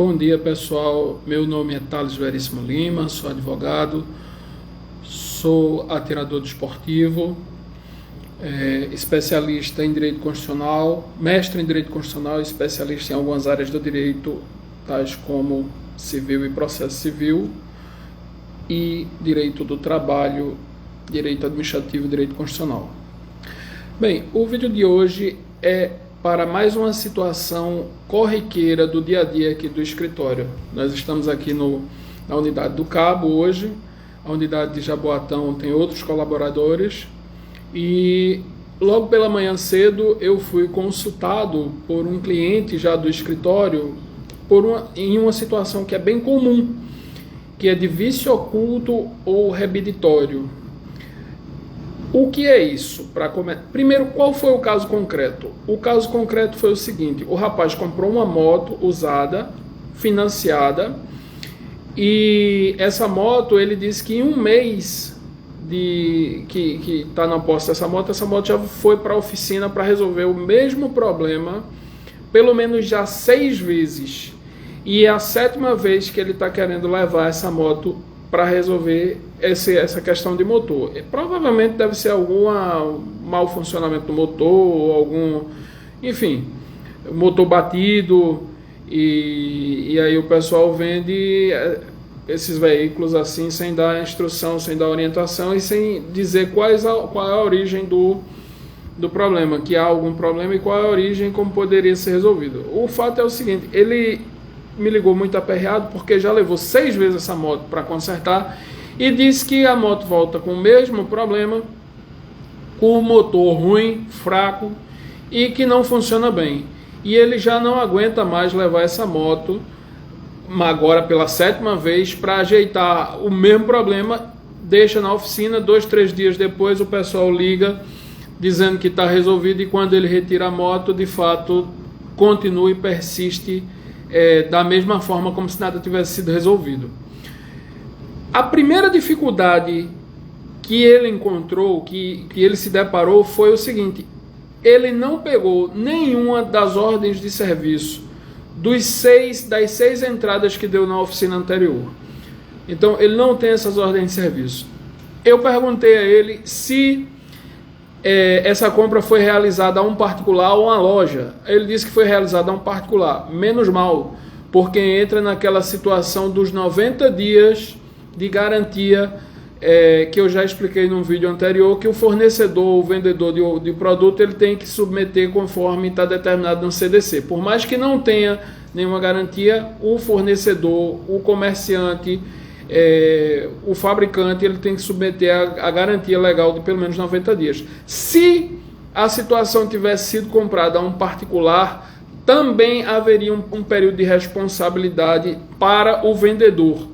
Bom dia, pessoal. Meu nome é Thales Veríssimo Lima, sou advogado, sou atirador desportivo, especialista em direito constitucional, mestre em direito constitucional e especialista em algumas áreas do direito, tais como civil e processo civil, e direito do trabalho, direito administrativo e direito constitucional. Bem, o vídeo de hoje é para mais uma situação corriqueira do dia a dia aqui do escritório. Nós estamos aqui na unidade do Cabo hoje, a unidade de Jaboatão tem outros colaboradores, e logo pela manhã cedo eu fui consultado por um cliente já do escritório em uma situação que é bem comum, que é de vício oculto ou rebiditório. O que é isso? Primeiro, qual foi o caso concreto? O caso concreto foi o seguinte: o rapaz comprou uma moto usada, financiada, e essa moto, ele disse que em um mês que está na posse dessa moto já foi para a oficina para resolver o mesmo problema, pelo menos já 6 vezes. E é a 7ª vez que ele está querendo levar essa moto para resolver essa questão de motor. Provavelmente deve ser algum mau funcionamento do motor, enfim, motor batido, e aí o pessoal vende esses veículos assim, sem dar instrução, sem dar orientação e sem dizer qual é a origem do problema, que há algum problema e qual é a origem, como poderia ser resolvido. O fato é o seguinte: ele me ligou muito aperreado porque já levou 6 vezes essa moto para consertar e disse que a moto volta com o mesmo problema, com o motor ruim, fraco e que não funciona bem. E ele já não aguenta mais levar essa moto, agora pela 7ª vez, para ajeitar o mesmo problema. Deixa na oficina, 2, 3 dias depois o pessoal liga dizendo que está resolvido, e quando ele retira a moto, de fato, continua e persiste da mesma forma, como se nada tivesse sido resolvido. A primeira dificuldade que ele encontrou, que ele se deparou, foi o seguinte: ele não pegou nenhuma das ordens de serviço das 6 entradas que deu na oficina anterior. Então ele não tem essas ordens de serviço. Eu perguntei a ele se essa compra foi realizada a um particular ou a uma loja. Ele disse que foi realizada a um particular. Menos mal, porque entra naquela situação dos 90 dias de garantia que eu já expliquei num vídeo anterior, que o fornecedor, o vendedor de produto, ele tem que submeter conforme está determinado no CDC. Por mais que não tenha nenhuma garantia, o fornecedor, o comerciante, o fabricante, ele tem que submeter a garantia legal de pelo menos 90 dias. Se a situação tivesse sido comprada a um particular, também haveria um período de responsabilidade para o vendedor,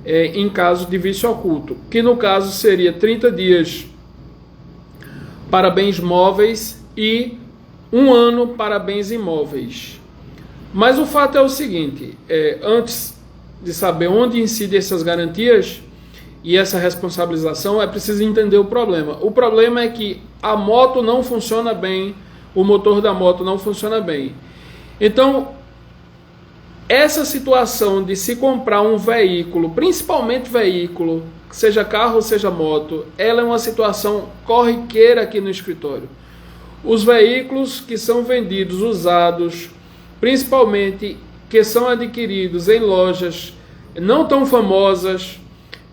em caso de vício oculto, que no caso seria 30 dias para bens móveis e 1 ano para bens imóveis. Mas o fato é o seguinte: antes de saber onde incidem essas garantias e essa responsabilização, é preciso entender o problema. O problema é que a moto não funciona bem, o motor da moto não funciona bem. Então, essa situação de se comprar um veículo, principalmente veículo, seja carro ou seja moto, ela é uma situação corriqueira aqui no escritório. Os veículos que são vendidos usados, principalmente que são adquiridos em lojas não tão famosas,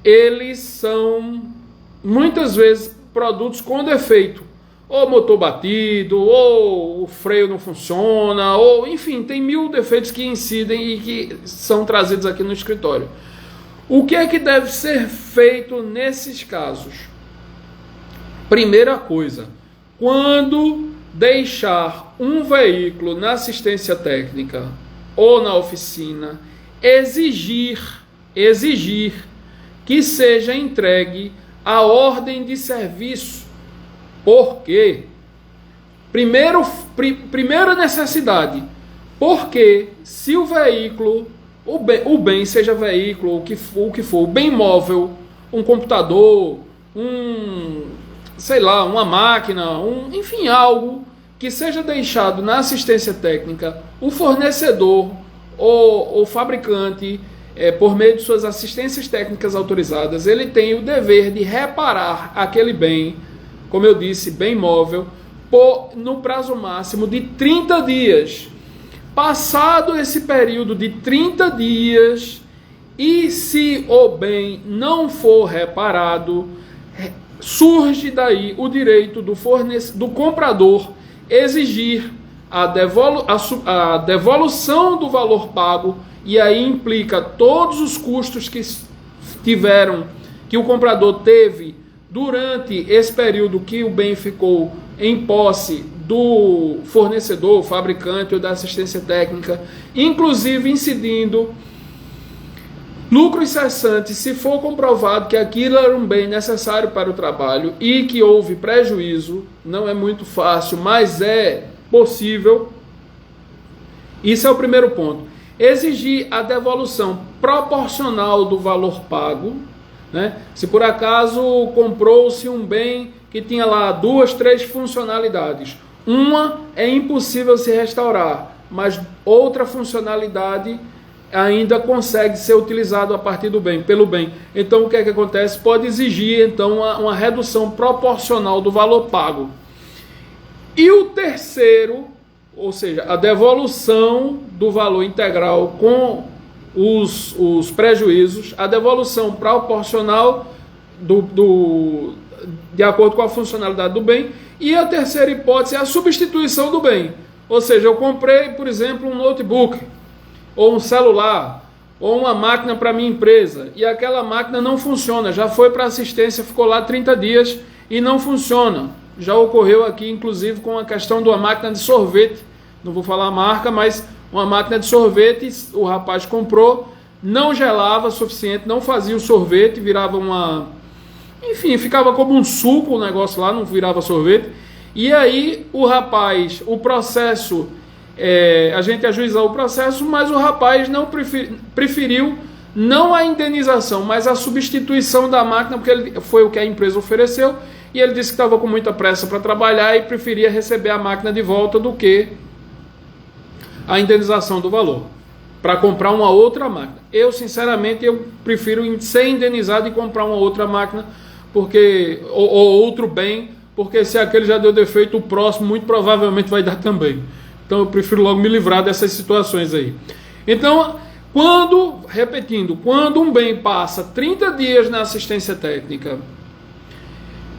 eles são muitas vezes produtos com defeito, ou motor batido, ou o freio não funciona, ou enfim, tem 1000 defeitos que incidem e que são trazidos aqui no escritório. O que é que deve ser feito nesses casos? Primeira coisa, quando deixar um veículo na assistência técnica ou na oficina, exigir que seja entregue a ordem de serviço. Por quê? Primeira necessidade, porque se o veículo, o bem, seja veículo, o que for, o bem móvel, um computador, uma máquina, enfim, algo que seja deixado na assistência técnica, o fornecedor o fabricante, por meio de suas assistências técnicas autorizadas, ele tem o dever de reparar aquele bem, como eu disse, bem móvel, no prazo máximo de 30 dias. Passado esse período de 30 dias, e se o bem não for reparado, surge daí o direito do comprador exigir a devolução do valor pago, e aí implica todos os custos que o comprador teve durante esse período que o bem ficou em posse do fornecedor, fabricante ou da assistência técnica, inclusive incidindo lucros cessantes se for comprovado que aquilo era um bem necessário para o trabalho e que houve prejuízo. Não é muito fácil, mas é possível. Isso é o primeiro ponto. Exigir a devolução proporcional do valor pago, né? Se por acaso comprou-se um bem que tinha lá 2, 3 funcionalidades, uma é impossível se restaurar, mas outra funcionalidade ainda consegue ser utilizado a partir do bem, pelo bem. Então o que é que acontece? Pode exigir então uma redução proporcional do valor pago. E o terceiro, ou seja, a devolução do valor integral com os prejuízos, a devolução proporcional de acordo com a funcionalidade do bem. E a terceira hipótese é a substituição do bem. Ou seja, eu comprei, por exemplo, um notebook, ou um celular, ou uma máquina para minha empresa, e aquela máquina não funciona, já foi para assistência, ficou lá 30 dias e não funciona. Já ocorreu aqui, inclusive, com a questão de uma máquina de sorvete, não vou falar a marca, mas uma máquina de sorvete, o rapaz comprou, não gelava o suficiente, não fazia o sorvete, virava enfim, ficava como um suco o negócio lá, não virava sorvete. E aí o processo, a gente ajuizou o processo, mas o rapaz não preferiu não a indenização, mas a substituição da máquina, porque foi o que a empresa ofereceu, e ele disse que estava com muita pressa para trabalhar e preferia receber a máquina de volta do que a indenização do valor, para comprar uma outra máquina. Eu, sinceramente, prefiro ser indenizado e comprar uma outra máquina, ou outro bem, porque se aquele já deu defeito, o próximo muito provavelmente vai dar também. Então eu prefiro logo me livrar dessas situações aí. Então, quando um bem passa 30 dias na assistência técnica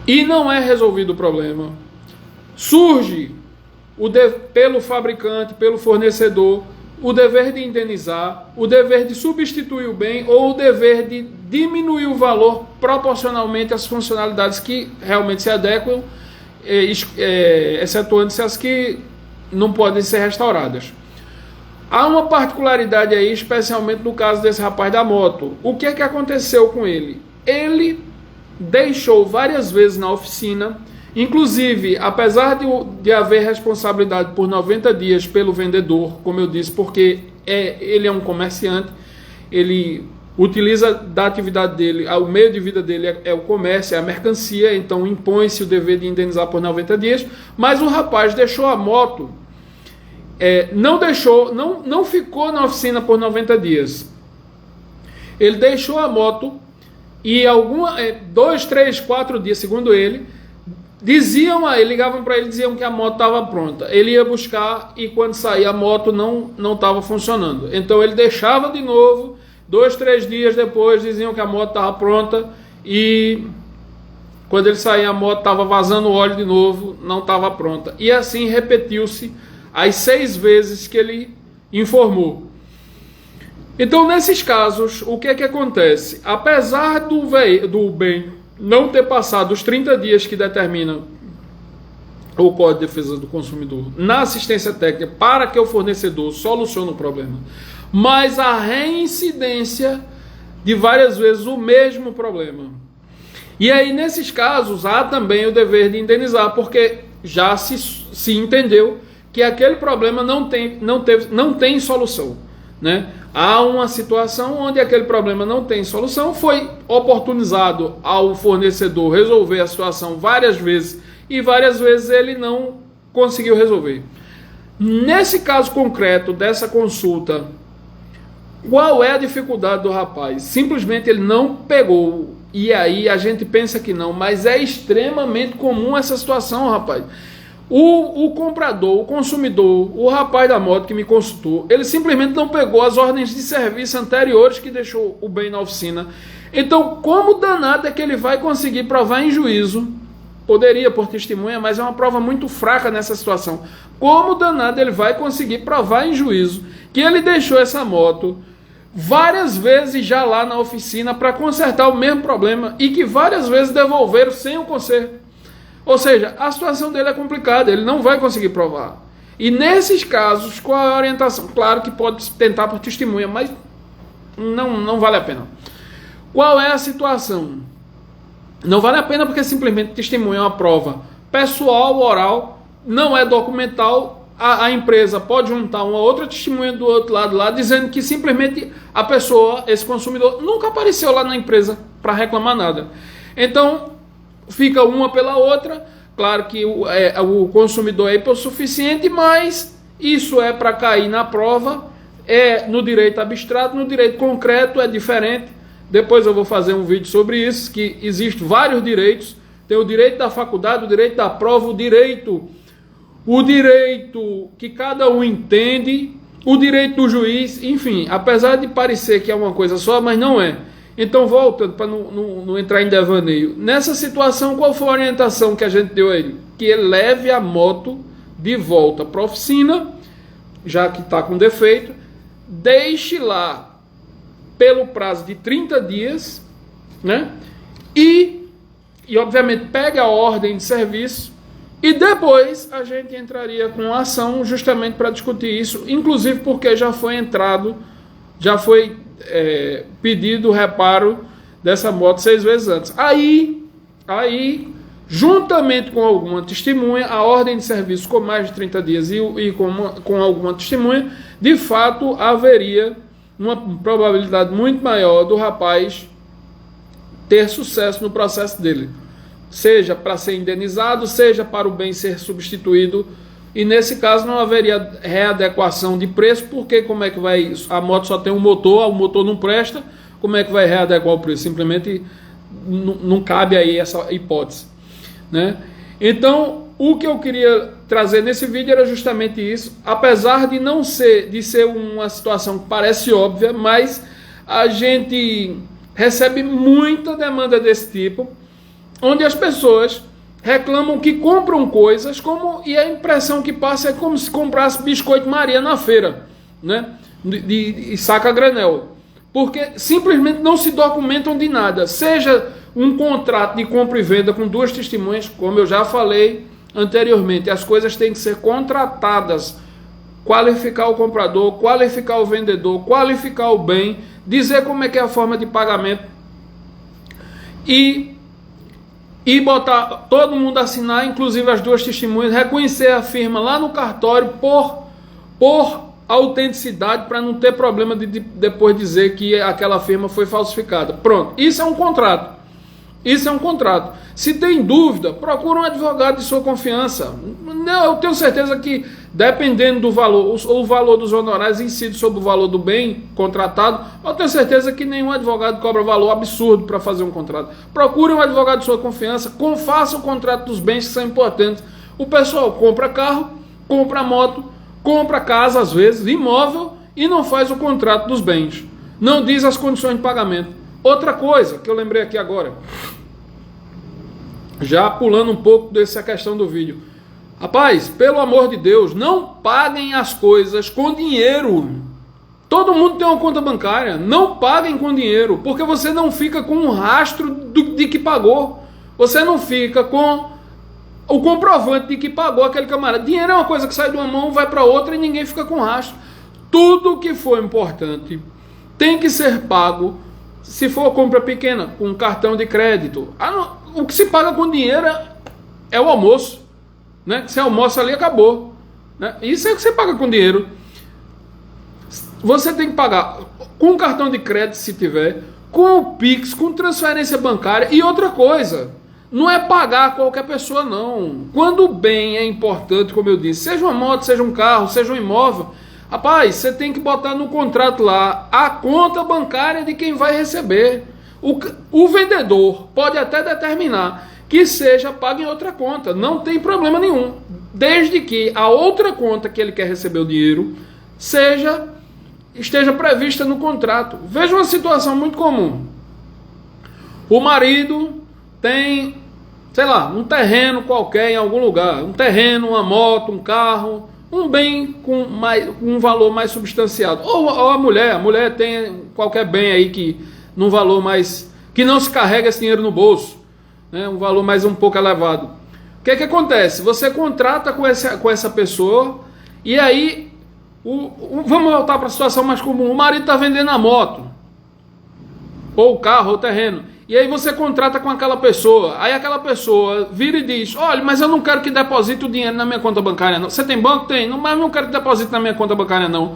e não é resolvido o problema, surge pelo fabricante, pelo fornecedor, o dever de indenizar, o dever de substituir o bem ou o dever de diminuir o valor proporcionalmente às funcionalidades que realmente se adequam, excetuando-se as que não podem ser restauradas. Há uma particularidade aí, especialmente no caso desse rapaz da moto. O que é que aconteceu com ele? Ele deixou várias vezes na oficina, inclusive, apesar de haver responsabilidade por 90 dias pelo vendedor, como eu disse, porque ele é um comerciante, ele utiliza da atividade dele, o meio de vida dele é o comércio, é a mercancia, então impõe-se o dever de indenizar por 90 dias, mas o rapaz deixou a moto, não ficou na oficina por 90 dias. Ele deixou a moto e 2, 3, 4 dias, segundo ele, ligavam para ele, diziam que a moto estava pronta. Ele ia buscar e quando saía a moto não estava funcionando. Então ele deixava de novo, 2, 3 dias depois diziam que a moto estava pronta e quando ele saía a moto estava vazando óleo de novo, não estava pronta. E assim repetiu-se as 6 vezes que ele informou. Então nesses casos, o que é que acontece? Apesar do bem não ter passado os 30 dias que determina o Código de Defesa do Consumidor na assistência técnica para que o fornecedor solucione o problema, mas a reincidência de várias vezes o mesmo problema. E aí, nesses casos, há também o dever de indenizar, porque já se entendeu que aquele problema não tem solução, né? Há uma situação onde aquele problema não tem solução, foi oportunizado ao fornecedor resolver a situação várias vezes e várias vezes ele não conseguiu resolver. Nesse caso concreto dessa consulta Qual é a dificuldade do rapaz? Simplesmente ele não pegou. E aí a gente pensa que não, mas é extremamente comum essa situação, rapaz. O comprador, o consumidor, o rapaz da moto que me consultou, ele simplesmente não pegou as ordens de serviço anteriores que deixou o bem na oficina. Então, como danado é que ele vai conseguir provar em juízo? Poderia por testemunha, mas é uma prova muito fraca nessa situação. Como danado ele vai conseguir provar em juízo que ele deixou essa moto várias vezes já lá na oficina para consertar o mesmo problema e que várias vezes devolveram sem o conserto? Ou seja, a situação dele é complicada, ele não vai conseguir provar. E nesses casos, qual a orientação? Claro que pode tentar por testemunha, mas não vale a pena. Qual é a situação? Não vale a pena porque simplesmente testemunha é uma prova pessoal, oral, não é documental. A empresa pode juntar uma outra testemunha do outro lado lá, dizendo que simplesmente a pessoa, esse consumidor, nunca apareceu lá na empresa para reclamar nada. Então, fica uma pela outra. Claro que o consumidor é hipossuficiente, mas isso é para cair na prova. É no direito abstrato, no direito concreto é diferente. Depois eu vou fazer um vídeo sobre isso, que existem vários direitos. Tem o direito da faculdade, o direito da prova, o direito que cada um entende, o direito do juiz, enfim, apesar de parecer que é uma coisa só, mas não é. Então, voltando, para não entrar em devaneio, nessa situação, qual foi a orientação que a gente deu a ele? Que ele leve a moto de volta para a oficina, já que está com defeito, deixe lá pelo prazo de 30 dias, né? E obviamente pegue a ordem de serviço e depois a gente entraria com a ação justamente para discutir isso, inclusive porque já foi pedido o reparo dessa moto 6 vezes antes. Aí, juntamente com alguma testemunha, a ordem de serviço com mais de 30 dias e com alguma testemunha, de fato haveria uma probabilidade muito maior do rapaz ter sucesso no processo dele. Seja para ser indenizado, seja para o bem ser substituído. E nesse caso não haveria readequação de preço, porque como é que vai... A moto só tem um motor, o motor não presta, como é que vai readequar o preço? Simplesmente não cabe aí essa hipótese, né? Então, o que eu queria trazer nesse vídeo era justamente isso. Apesar de ser uma situação que parece óbvia, mas a gente recebe muita demanda desse tipo, onde as pessoas reclamam que compram coisas e a impressão que passa é como se comprasse biscoito Maria na feira, né? De saca granel, porque simplesmente não se documentam de nada, seja um contrato de compra e venda com 2 testemunhas, como eu já falei anteriormente, as coisas têm que ser contratadas, qualificar o comprador, qualificar o vendedor, qualificar o bem, dizer como é que é a forma de pagamento e botar todo mundo assinar, inclusive as 2 testemunhas, reconhecer a firma lá no cartório por autenticidade, para não ter problema de depois dizer que aquela firma foi falsificada. Pronto, isso é um contrato. Isso é um contrato. Se tem dúvida, procura um advogado de sua confiança. Eu tenho certeza que, dependendo do valor, o valor dos honorários incide sobre o valor do bem contratado. Eu tenho certeza que nenhum advogado cobra valor absurdo para fazer um contrato. Procure um advogado de sua confiança, faça o contrato dos bens que são importantes. O pessoal compra carro, compra moto, compra casa, às vezes, imóvel, e não faz o contrato dos bens. Não diz as condições de pagamento. Outra coisa que eu lembrei aqui agora, já pulando um pouco dessa questão do vídeo. Rapaz, pelo amor de Deus, não paguem as coisas com dinheiro. Todo mundo tem uma conta bancária. Não paguem com dinheiro, porque você não fica com um rastro de que pagou. Você não fica com o comprovante de que pagou aquele camarada. Dinheiro é uma coisa que sai de uma mão, vai para outra e ninguém fica com rastro. Tudo que for importante tem que ser pago. Se for compra pequena, com cartão de crédito. O que se paga com dinheiro é o almoço, né? Você almoça ali, acabou, né? Isso é o que você paga com dinheiro. Você tem que pagar com cartão de crédito, se tiver, com o Pix, com transferência bancária. E outra coisa, não é pagar a qualquer pessoa, não. Quando o bem é importante, como eu disse, seja uma moto, seja um carro, seja um imóvel, Rapaz, você tem que botar no contrato lá a conta bancária de quem vai receber. O vendedor pode até determinar que seja pago em outra conta, não tem problema nenhum, desde que a outra conta que ele quer receber o dinheiro esteja prevista no contrato. Veja uma situação muito comum. O marido tem, sei lá, um terreno qualquer em algum lugar, um terreno, uma moto, um carro, um bem com um valor mais substanciado. Ou a mulher tem qualquer bem aí que num valor mais, que não se carrega esse dinheiro no bolso, né, um valor mais um pouco elevado. O que acontece? Você contrata com essa pessoa e aí, vamos voltar para a situação mais comum, o marido está vendendo a moto, ou o carro, ou o terreno, e aí você contrata com aquela pessoa, aí aquela pessoa vira e diz, olha, mas eu não quero que deposite o dinheiro na minha conta bancária não. Você tem banco? Tem, mas eu não quero que deposite na minha conta bancária não.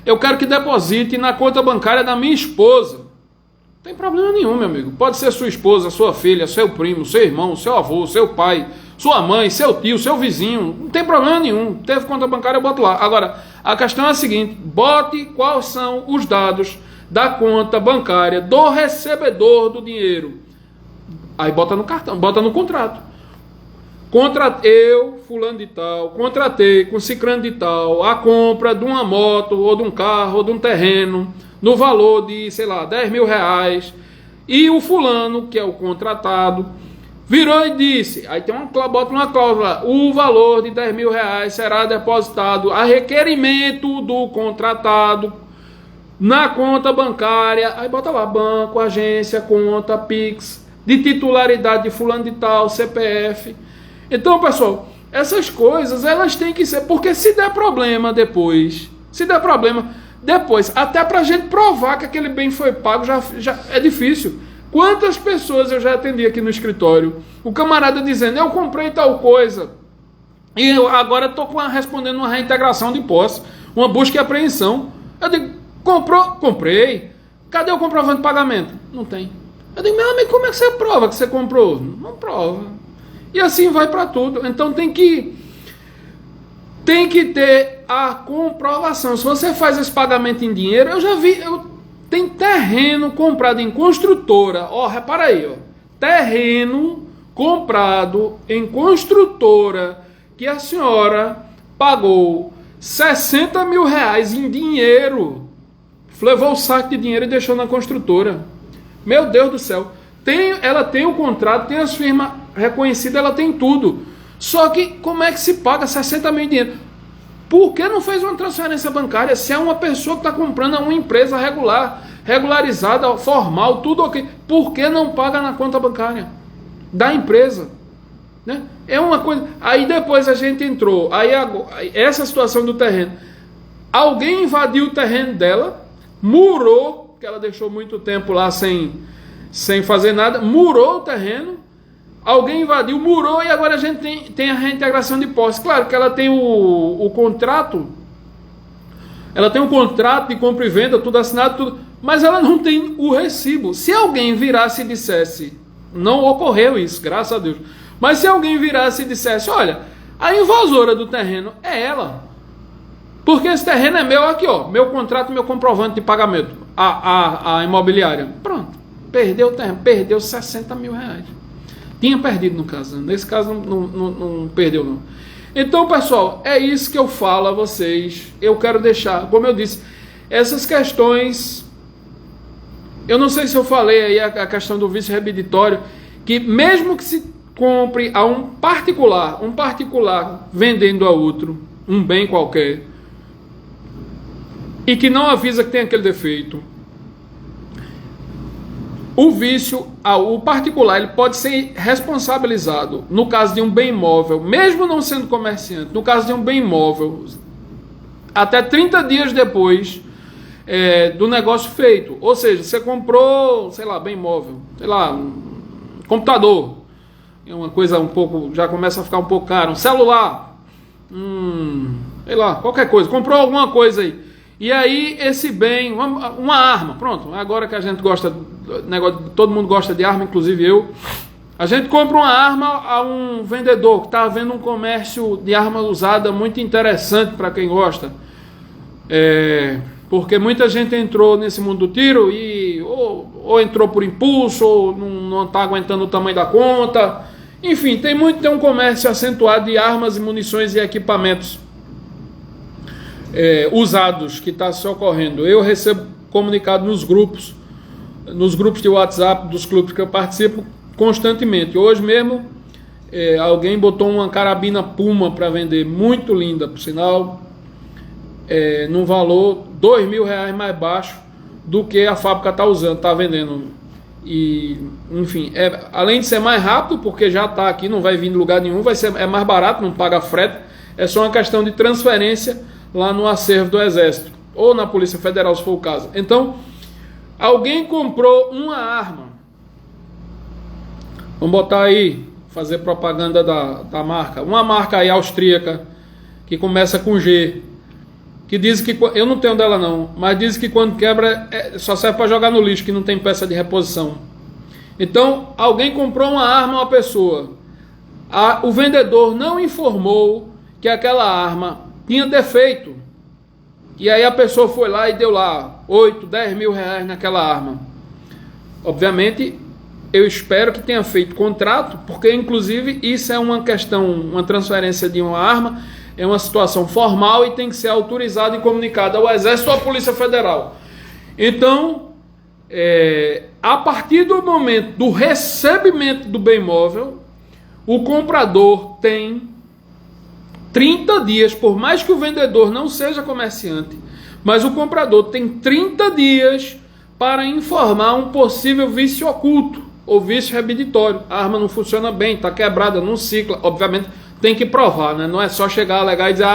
Eu quero que deposite na conta bancária da minha esposa. Não tem problema nenhum, meu amigo. Pode ser sua esposa, sua filha, seu primo, seu irmão, seu avô, seu pai, sua mãe, seu tio, seu vizinho. Não tem problema nenhum. Teve conta bancária, eu boto lá. Agora, a questão é a seguinte, bote quais são os dados da conta bancária do recebedor do dinheiro. Aí bota no cartão, bota no contrato. Eu, fulano de tal, contratei com ciclano de tal a compra de uma moto, ou de um carro, ou de um terreno, no valor de, sei lá, 10 mil reais. E o fulano, que é o contratado, virou e disse, aí bota uma cláusula, o valor de 10 mil reais será depositado a requerimento do contratado na conta bancária, aí bota lá, banco, agência, conta, Pix, de titularidade de fulano de tal, CPF. Então, pessoal, essas coisas, elas têm que ser, porque se der problema depois, até pra gente provar que aquele bem foi pago, já é difícil. Quantas pessoas eu já atendi aqui no escritório, o camarada dizendo, eu comprei tal coisa, e eu agora estou respondendo uma reintegração de posse, uma busca e apreensão. Eu digo, comprou? Comprei. Cadê o comprovante de pagamento? Não tem. Eu digo, meu amigo, como é que você prova que você comprou? Não prova. E assim vai para tudo. Então tem que ter a comprovação. Se você faz esse pagamento em dinheiro, eu já vi, tem terreno comprado em construtora. Repara aí, terreno comprado em construtora que a senhora pagou 60 mil reais em dinheiro. Levou o saco de dinheiro e deixou na construtora. Meu Deus do céu. Ela tem o contrato, tem as firmas reconhecidas, ela tem tudo. Só que como é que se paga 60 mil em dinheiro? Por que não fez uma transferência bancária? Se é uma pessoa que está comprando uma empresa regularizada, formal, tudo ok. Por que não paga na conta bancária da empresa? Né? É uma coisa. Aí depois a gente entrou. Essa situação do terreno. Alguém invadiu o terreno dela, murou, que ela deixou muito tempo lá sem fazer nada, murou o terreno, alguém invadiu, murou, e agora a gente tem a reintegração de posse. Claro que ela tem o contrato, ela tem um contrato de compra e venda, tudo assinado, tudo, mas ela não tem o recibo. Se alguém virasse e dissesse, não ocorreu isso, graças a Deus, mas se alguém virasse e dissesse, olha, a invasora do terreno é ela, porque esse terreno é meu, aqui meu contrato, meu comprovante de pagamento, a imobiliária, pronto, perdeu o terreno, perdeu 60 mil reais. Tinha perdido no caso, nesse caso não perdeu não. Então, pessoal, é isso que eu falo a vocês. Eu quero deixar, como eu disse, essas questões, eu não sei se eu falei aí a questão do vício rebiditório, que mesmo que se compre a um particular vendendo a outro um bem qualquer, e que não avisa que tem aquele defeito, o vício, o particular, ele pode ser responsabilizado no caso de um bem imóvel, mesmo não sendo comerciante, no caso de um bem imóvel, até 30 dias depois do negócio feito. Ou seja, você comprou, sei lá, bem imóvel, sei lá, um computador, é uma coisa um pouco, já começa a ficar um pouco caro, um celular, sei lá, qualquer coisa, comprou alguma coisa aí. E aí esse bem, uma arma, pronto, agora que a gente gosta, todo mundo gosta de arma, inclusive eu, a gente compra uma arma a um vendedor que está havendo um comércio de arma usada muito interessante para quem gosta. Porque muita gente entrou nesse mundo do tiro e ou entrou por impulso, ou não está aguentando o tamanho da conta. Enfim, tem um comércio acentuado de armas e munições e equipamentos usados que está se ocorrendo. Eu recebo comunicado nos grupos de WhatsApp dos clubes que eu participo constantemente. Hoje mesmo alguém botou uma carabina Puma para vender, muito linda, por sinal, num valor R$2.000 mais baixo do que a fábrica está vendendo. E, enfim, além de ser mais rápido, porque já está aqui, não vai vir de lugar nenhum, é mais barato, não paga frete, é só uma questão de transferência lá no acervo do Exército, ou na Polícia Federal, se for o caso. Então, alguém comprou uma arma, vamos botar aí, fazer propaganda da marca, uma marca aí austríaca, que começa com G, que diz que, eu não tenho dela não, mas diz que quando quebra só serve para jogar no lixo, que não tem peça de reposição. Então, alguém comprou uma arma a uma pessoa, o vendedor não informou que aquela arma tinha defeito, e aí a pessoa foi lá e deu lá 8, 10 mil reais naquela arma. Obviamente, eu espero que tenha feito contrato, porque inclusive isso é uma questão, uma transferência de uma arma, é uma situação formal e tem que ser autorizada e comunicada ao Exército ou à Polícia Federal. Então, a partir do momento do recebimento do bem móvel, o comprador tem 30 dias, por mais que o vendedor não seja comerciante, mas o comprador tem 30 dias para informar um possível vício oculto ou vício remeditório. A arma não funciona bem, está quebrada, não cicla, obviamente tem que provar, né? Não é só chegar, alegar e dizer,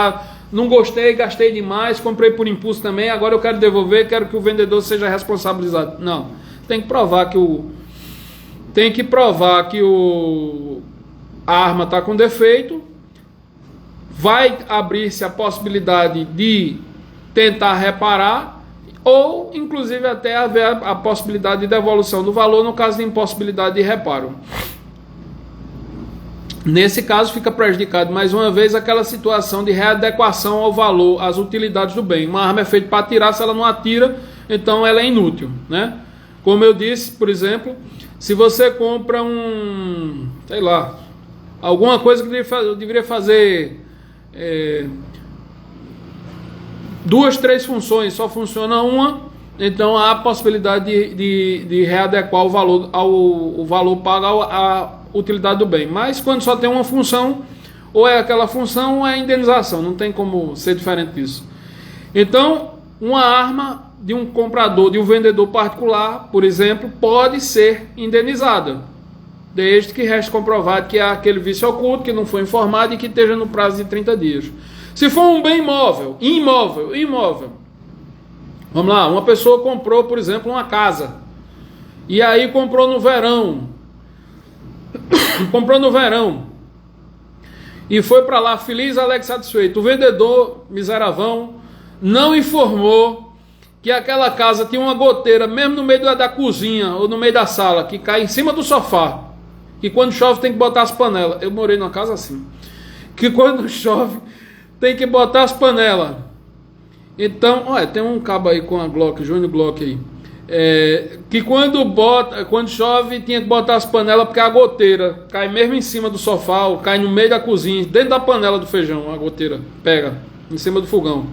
não gostei, gastei demais, comprei por impulso também, agora eu quero devolver, quero que o vendedor seja responsabilizado. Não, tem que provar que a arma está com defeito, vai abrir-se a possibilidade de tentar reparar, ou inclusive até haver a possibilidade de devolução do valor no caso de impossibilidade de reparo. Nesse caso fica prejudicado mais uma vez aquela situação de readequação ao valor, às utilidades do bem. Uma arma é feita para atirar, se ela não atira, então ela é inútil, né? Como eu disse, por exemplo, se você compra alguma coisa que deveria fazer 2, 3 funções, só funciona uma, então há a possibilidade de readequar o valor ao valor pago à utilidade do bem. Mas quando só tem uma função, ou é aquela função ou é indenização, não tem como ser diferente disso. Então, uma arma de um comprador, de um vendedor particular, por exemplo, pode ser indenizada, desde que reste comprovado que há aquele vício oculto, que não foi informado e que esteja no prazo de 30 dias. Se for um bem imóvel, vamos lá, uma pessoa comprou, por exemplo, uma casa, e aí comprou no verão, e foi para lá feliz, alegre, satisfeito. O vendedor, miseravão, não informou que aquela casa tinha uma goteira, mesmo no meio da cozinha, ou no meio da sala, que cai em cima do sofá, que quando chove tem que botar as panelas. Eu morei numa casa assim, que quando chove tem que botar as panelas. Então, olha, tem um cabo aí com a Glock, Júnior Glock aí, que quando chove tinha que botar as panelas, porque a goteira cai mesmo em cima do sofá, ou cai no meio da cozinha, dentro da panela do feijão, a goteira pega em cima do fogão.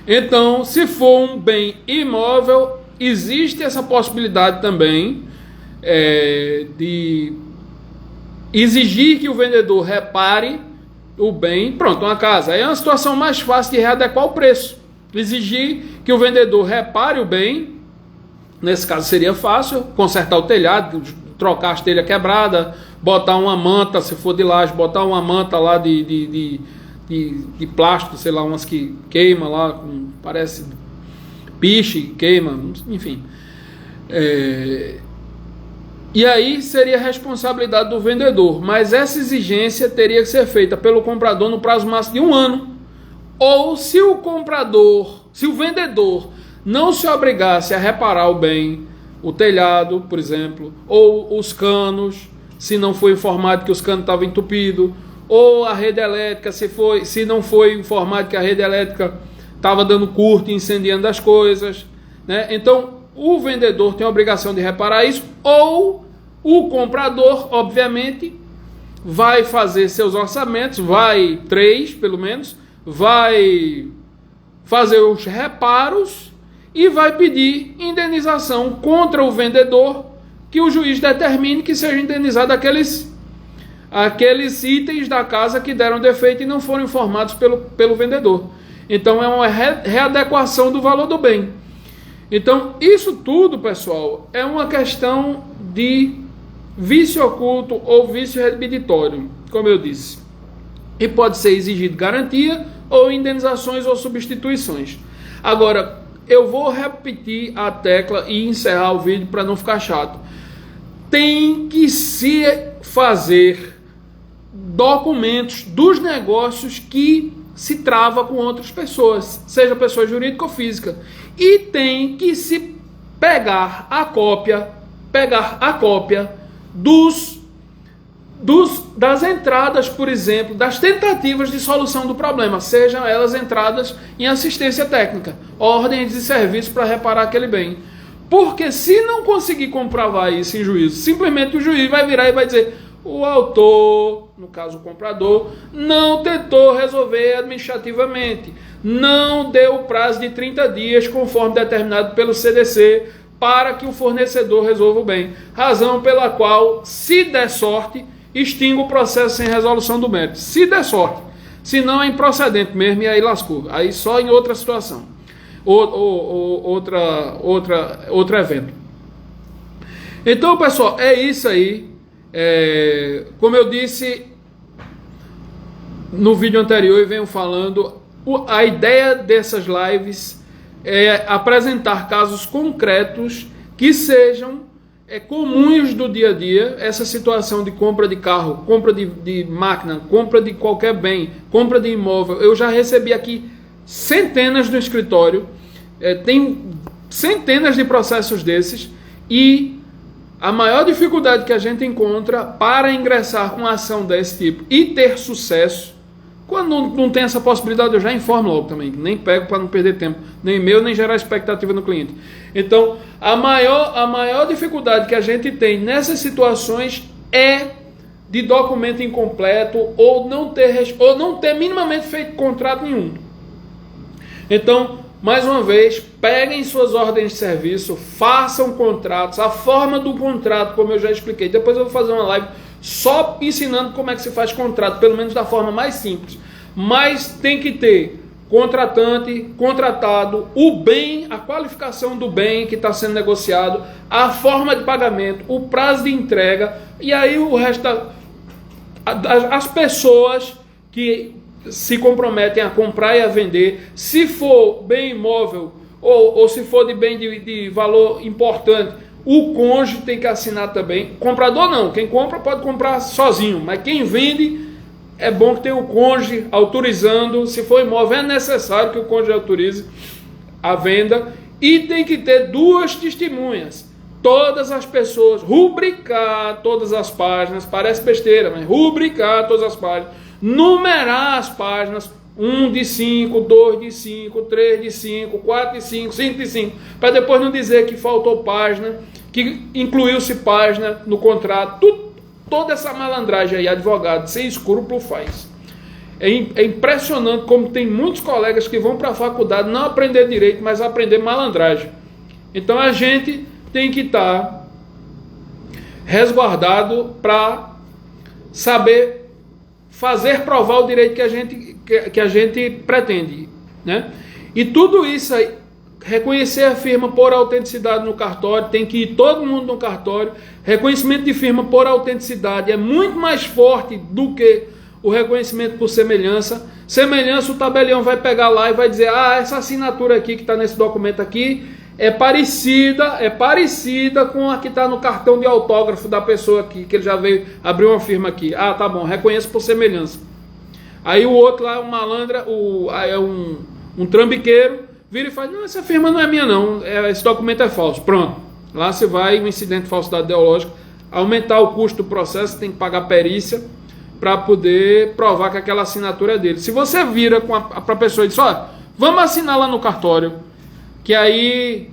Então, se for um bem imóvel, existe essa possibilidade também de exigir que o vendedor repare o bem. Pronto, uma casa, aí é uma situação mais fácil de readequar o preço. Exigir que o vendedor repare o bem. Nesse caso seria fácil, consertar o telhado, trocar as telhas quebradas, botar uma manta, se for de laje, botar uma manta lá de plástico, sei lá, umas que queima lá, parece piche, queima, enfim. E aí seria responsabilidade do vendedor, mas essa exigência teria que ser feita pelo comprador no prazo máximo de 1 ano. Ou se o vendedor não se obrigasse a reparar o bem, o telhado, por exemplo, ou os canos, se não foi informado que os canos estavam entupidos, ou a rede elétrica, se não foi informado que a rede elétrica estava dando curto e incendiando as coisas, né? Então, o vendedor tem a obrigação de reparar isso, ou o comprador, obviamente, vai fazer seus orçamentos, vai 3 pelo menos, vai fazer os reparos e vai pedir indenização contra o vendedor, que o juiz determine que seja indenizado aqueles itens da casa que deram defeito e não foram informados pelo vendedor. Então é uma readequação do valor do bem. Então isso tudo, pessoal, é uma questão de vício oculto ou vício redibitório, como eu disse. E pode ser exigido garantia ou indenizações ou substituições. Agora, eu vou repetir a tecla e encerrar o vídeo para não ficar chato. Tem que se fazer documentos dos negócios que se trava com outras pessoas, seja pessoa jurídica ou física. E tem que se pegar a cópia das entradas, por exemplo, das tentativas de solução do problema, sejam elas entradas em assistência técnica, ordens de serviço para reparar aquele bem. Porque se não conseguir comprovar isso em juízo, simplesmente o juiz vai virar e vai dizer: o autor, no caso o comprador, não tentou resolver administrativamente, não deu o prazo de 30 dias conforme determinado pelo CDC para que o fornecedor resolva o bem. Razão pela qual, se der sorte, extingue o processo sem resolução do mérito. Se der sorte. Se não, é improcedente mesmo e aí lascou. Aí só em outra situação. Outro evento. Então, pessoal, é isso aí. Como eu disse no vídeo anterior e venho falando, a ideia dessas lives é apresentar casos concretos que sejam comuns do dia a dia. Essa situação de compra de carro, compra de máquina, compra de qualquer bem, compra de imóvel, eu já recebi aqui centenas no escritório, tem centenas de processos desses, e a maior dificuldade que a gente encontra para ingressar com uma ação desse tipo e ter sucesso, quando não tem essa possibilidade, eu já informo logo também, nem pego para não perder tempo, nem meu, nem gerar expectativa no cliente. Então, a maior dificuldade que a gente tem nessas situações é de documento incompleto ou não ter minimamente feito contrato nenhum. Então, mais uma vez, peguem suas ordens de serviço, façam contratos, a forma do contrato, como eu já expliquei. Depois eu vou fazer uma live só ensinando como é que se faz contrato, pelo menos da forma mais simples. Mas tem que ter contratante, contratado, o bem, a qualificação do bem que está sendo negociado, a forma de pagamento, o prazo de entrega, e aí o resto, as pessoas que se comprometem a comprar e a vender, se for bem imóvel ou se for de bem de valor importante, o cônjuge tem que assinar também. Comprador não, quem compra pode comprar sozinho, mas quem vende é bom que tenha o cônjuge autorizando. Se for imóvel, é necessário que o cônjuge autorize a venda, e tem que ter 2 testemunhas. Todas as pessoas, rubricar todas as páginas, parece besteira, mas rubricar todas as páginas, numerar as páginas, 1 de 5, 2 de 5, 3 de 5, 4 de 5, 5 de 5, para depois não dizer que faltou página, que incluiu-se página no contrato. Toda essa malandragem aí, advogado sem escrúpulo faz. É impressionante como tem muitos colegas que vão para a faculdade não aprender direito, mas aprender malandragem. Então a gente tem que estar resguardado para saber fazer provar o direito que a gente pretende, né? E tudo isso aí, reconhecer a firma por autenticidade no cartório, tem que ir todo mundo no cartório. Reconhecimento de firma por autenticidade é muito mais forte do que o reconhecimento por semelhança. Semelhança, o tabelião vai pegar lá e vai dizer: ah, essa assinatura aqui que está nesse documento aqui é parecida com a que está no cartão de autógrafo da pessoa aqui, que ele já veio abrir uma firma aqui. Ah, tá bom, reconheço por semelhança. Aí o outro lá, um malandra, é um trambiqueiro, vira e fala: não, essa firma não é minha não, esse documento é falso. Pronto, lá você vai, um incidente de falsidade ideológica, aumentar o custo do processo, tem que pagar perícia para poder provar que aquela assinatura é dele. Se você vira para a pessoa e diz: ó, Vamos assinar lá no cartório, que aí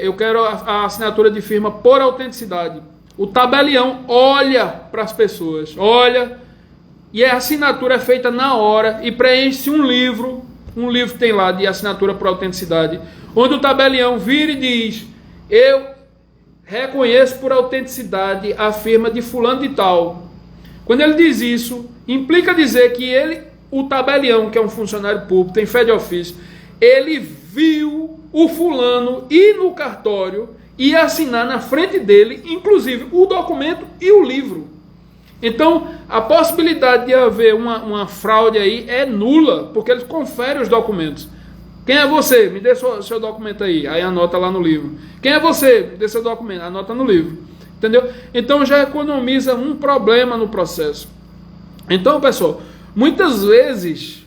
eu quero a assinatura de firma por autenticidade. O tabelião olha para as pessoas, olha, e a assinatura é feita na hora e preenche-se um livro tem lá de assinatura por autenticidade, onde o tabelião vira e diz: eu reconheço por autenticidade a firma de fulano de tal. Quando ele diz isso, implica dizer que o tabelião, que é um funcionário público, tem fé de ofício, ele viu o fulano ir no cartório e assinar na frente dele, inclusive o documento e o livro. Então, a possibilidade de haver uma fraude aí é nula, porque eles conferem os documentos. Quem é você? Me dê seu documento aí. Aí anota lá no livro. Quem é você? Me dê seu documento. Anota no livro. Entendeu? Então já economiza um problema no processo. Então, pessoal, muitas vezes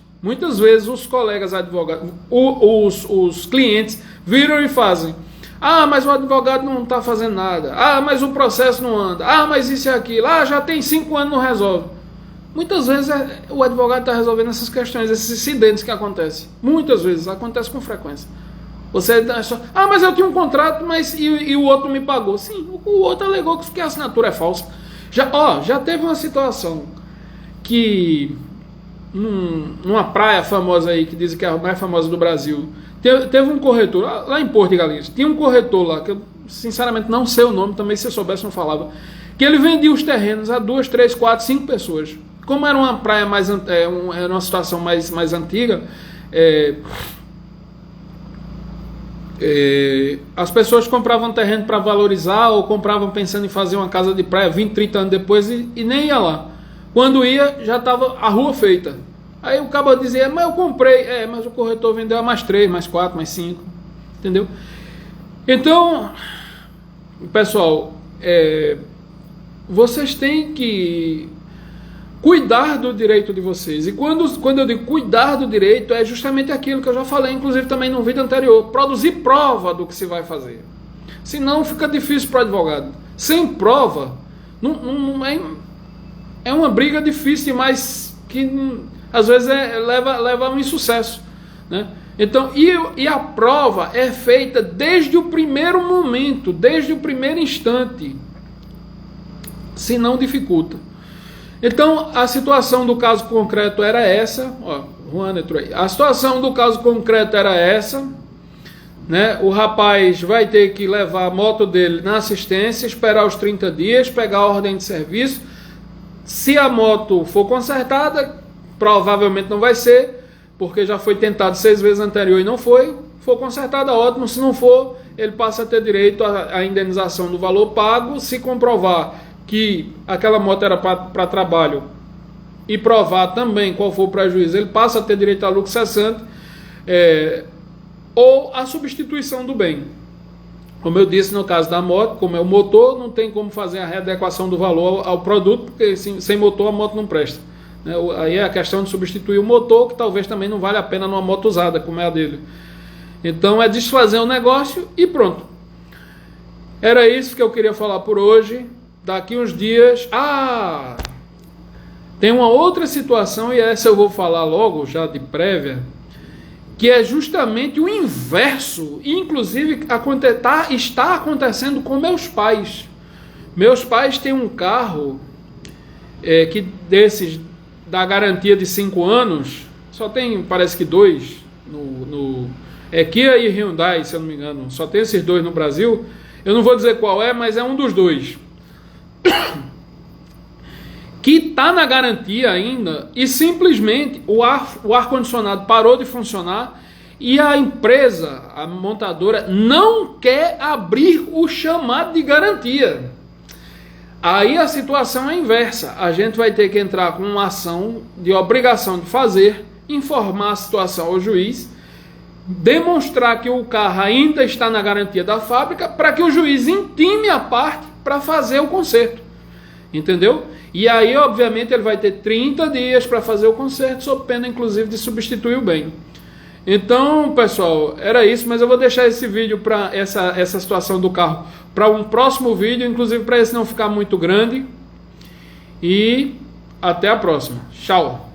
os colegas advogados, os clientes viram e fazem: ah, mas o advogado não está fazendo nada. Ah, mas o processo não anda. Ah, mas isso e aquilo. Ah, já tem 5 anos, não resolve. Muitas vezes o advogado está resolvendo essas questões, esses incidentes que acontecem. Muitas vezes, acontece com frequência. Você só: ah, mas eu tinha um contrato, mas e o outro me pagou. Sim, o outro alegou que a assinatura é falsa. Já teve uma situação que numa praia famosa aí, que dizem que é a mais famosa do Brasil, teve um corretor, lá em Porto de Galinhas, tinha um corretor lá, que eu sinceramente não sei o nome, também se eu soubesse não falava, que ele vendia os terrenos a 2, 3, 4, 5 pessoas. Como era uma praia era uma situação mais antiga, as pessoas compravam terreno para valorizar, ou compravam pensando em fazer uma casa de praia 20, 30 anos depois e nem ia lá. Quando ia, já estava a rua feita. Aí o cabo dizia: mas eu comprei. Mas o corretor vendeu a mais 3, mais 4, mais 5. Entendeu? Então, pessoal, vocês têm que cuidar do direito de vocês. E quando eu digo cuidar do direito, é justamente aquilo que eu já falei, inclusive também no vídeo anterior: produzir prova do que se vai fazer. Senão fica difícil para o advogado. Sem prova, é uma briga difícil, mas que às vezes leva a um insucesso, né? Então, e a prova é feita desde o primeiro momento, desde o primeiro instante, se não dificulta. Então, a situação do caso concreto era essa. Juan entrou aí. A situação do caso concreto era essa, né? O rapaz vai ter que levar a moto dele na assistência, esperar os 30 dias, pegar a ordem de serviço. Se a moto for consertada, provavelmente não vai ser, porque já foi tentado 6 vezes anterior e não foi. For consertada, ótimo. Se não for, ele passa a ter direito à indenização do valor pago. Se comprovar que aquela moto era para trabalho e provar também qual for o prejuízo, ele passa a ter direito a lucro cessante, ou a substituição do bem. Como eu disse, no caso da moto, como é o motor, não tem como fazer a readequação do valor ao produto, porque sem motor a moto não presta. Aí é a questão de substituir o motor, que talvez também não vale a pena numa moto usada, como é a dele. Então é desfazer o negócio e pronto. Era isso que eu queria falar por hoje. Daqui uns dias... tem uma outra situação, e essa eu vou falar logo, já de prévia, que é justamente o inverso. Inclusive está acontecendo com meus pais. Meus pais têm um carro que desses da garantia de 5 anos, só tem, parece que 2 Kia e Hyundai, se eu não me engano, só tem esses 2 no Brasil. Eu não vou dizer qual é, mas é um dos 2 que está na garantia ainda, e simplesmente o ar-condicionado parou de funcionar e a empresa, a montadora, não quer abrir o chamado de garantia. Aí a situação é inversa. A gente vai ter que entrar com uma ação de obrigação de fazer, informar a situação ao juiz, demonstrar que o carro ainda está na garantia da fábrica, para que o juiz intime a parte para fazer o conserto. Entendeu? E aí, obviamente, ele vai ter 30 dias para fazer o conserto, sob pena, inclusive, de substituir o bem. Então, pessoal, era isso, mas eu vou deixar esse vídeo para essa situação do carro para um próximo vídeo, inclusive para esse não ficar muito grande. E até a próxima. Tchau!